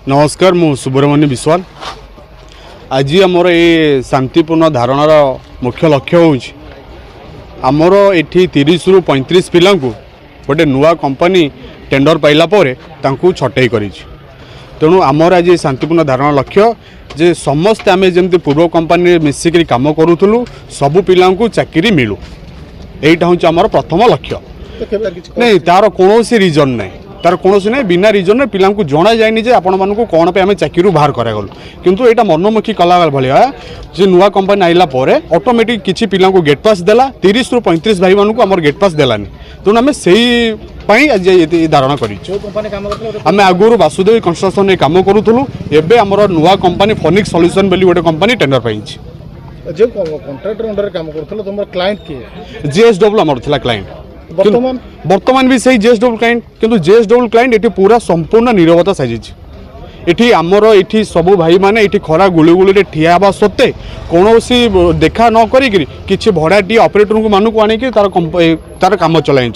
नमस्कार मु सुब्रमण्य विश्वाल। आज आमर ये शांतिपूर्ण धारणार मुख्य लक्ष्य होमर ये 30 रु 35 पिला गोटे नुआ कंपनी टेंडर पाइला छटई कर तेणु आमर आज शांतिपूर्ण धारणा लक्ष्य जे समस्ते आम जमी पूर्व कंपानी मिसिक कम करूँ सबू पिला चाकरी मिलू यहीटा हूँ आमर प्रथम लक्ष्य। नहीं तार कौन रिजन नहीं तार कौन ना बिना रिजन पिला जना जाए जे आपण मानक कौन पे आम चाकरी बाहर करागलु किंतु यहाँ मनमुखी कला भाया जे नुआ कंपानी आइला ऑटोमेटिक किसी पिला गेट पास देला 30 रु 35 भाई मानक आम गेट पास देलानी तेणु आम से आज धारणा करें आगुरी वासुदेव कंस्ट्रक्शन काम करूँ एवं आमर नुआ कंपानी फोनिक्स सॉल्यूशन बोली गोटे कंपानी टेंडर पाई जो कॉन्ट्रैक्टर अंडर काम करथलो तुमर क्लाइंट के जेएसडब्ल्यू आमर थिला क्लाइंट वर्तमान भी सही जेएसडब्ल्यू क्लाइंट किंतु जेएसडब्ल्यू क्लाइंट ये पूरा संपूर्ण नीरवता साजिश इठी आमर इठी सबू भाई माने इठी खरा गुली गुली ठिया हवा सत्ते कौन देखा न करी किछि भड़ाटी ऑपरेटर को मानक आने तार काम चलाई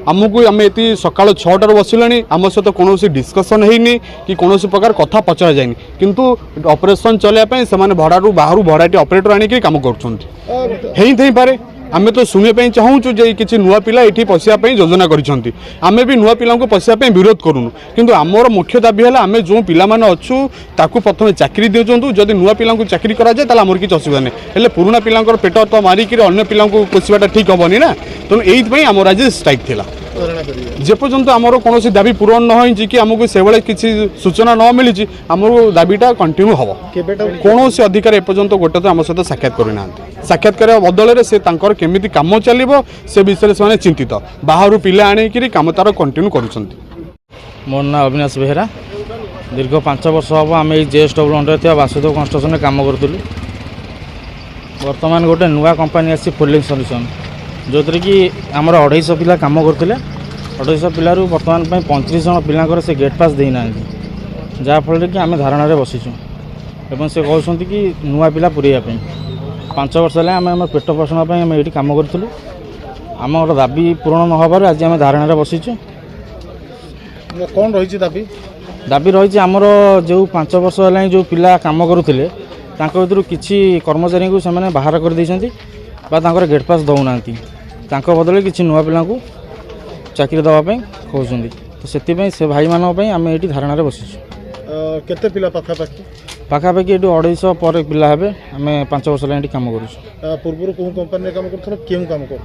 आमको आम ये सका 6टार बसिले आम सहित कौन डिस्कसन होनी कि कौन प्रकार कथा पचरा जाए किंतु ऑपरेशन चलाइए से भड़ारू बाहर भड़ाटी ऑपरेटर आने काम कर आम तो शुणापी चाहूँ जे कि नुआ पिला ये पशियापी योजना करें भी नुआ पिला पशियापी विरोध करूँ किंतु आमर मुख्य दाबी है आम जो पिला अच्छू ताकू प्रथम चाकरी दिंचु जदि नुआ पिला चाकरी कराए आमर किसी असुविधा नहीं पुराना पिला पेट तो मारिक अन्य पिला पोषाटा ठीक हेनी ना तेणु यही आमर आज स्ट्राइक थिला जेपर्यंत आमर कौन दाबी पूरण न हो कि आमको से भाई किसी सूचना न मिली आमर दाबीटा कंटिन्यू हम कौन अधिकार एपर्यंत गोटे तो आम सहित साक्षात करना साक्षात्कार बदल से केमी कम चलो से विषय से चिंतित बाहर पिला आनिकी कम तार कंटिन्यू कर। मोर ना अविनाश बेहेरा दीर्घ 5 वर्ष हम आम जेएसडब्ल्यू अंडर थी वासुदेव कंस्ट्रक्शन काम करूँ बर्तमान गोटे नुआ कंपानी आसी फोनिक्स सॉल्यूशन जो थी कि आमर 250 पिला काम करते 250 पिलू बर्तमान 35 जन पिला से गेट पास देना जहाँफल कि आम धारणा बसीचु एवं से कहते कि नुआ पिला पुरैयापी 5 वर्ष है आम पेट पोषण आम ये कम करूँ आम दाबी पूरण न होबार आज आम धारणा बसीचु। कौन रही दाबी दाबी रही आमर जो 5 वर्ष है जो पिला काम करुले भर किसी कर्मचारी को से बाहर कर देते गेट पास दौना बदले किसी नुआ पिला चाकरी देवाई कहते तो से भाई मानी आम ये धारणा बसीचु। केते पिला पाखापाखि पाखापाखि ये 250 पर पिला हे आम 5 वर्ष है कम कर पूर्व कौन कंपानी काम कर क्यों काम कर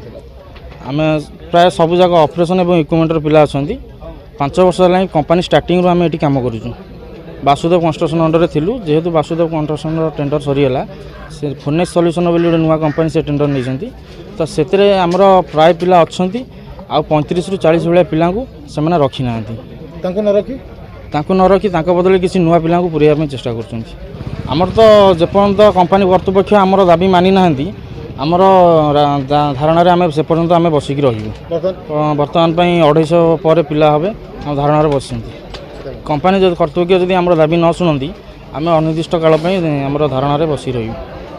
आम प्राय सब जगह ऑपरेशन और इक्विपमेंटर पिला अच्छा 5 वर्ष है कंपानी स्टार्टिंग रू आम ये कम करूँ वासुदेव कंस्ट्रक्शन अंडर थिलु जेहेतु वासुदेव कंस्ट्रक्शन टेंडर सरीगला से फोनिक्स सॉल्यूशन बोली गोटे नुआ कंपानी से टेंडर नहीं तो से आमर प्राय पिला अच्छा आ 35 रु 40 भाया पिला से रखी ना न रखी बदले किसी नुआ पिला पुरैया चेष्टा करमर तो जेपर्यंत कंपानी कर्तृपक्ष आमर दाबी मानी ना आमर धारणा आम से पर्यंत आम बसिक बर्तमान 250 पर पिला हे आम धारणा बस कंपानी जो कर्तृपक्ष जब आम दाबी न शुणती आम अनिर्दिष्ट काल आम धारणा बसी रही।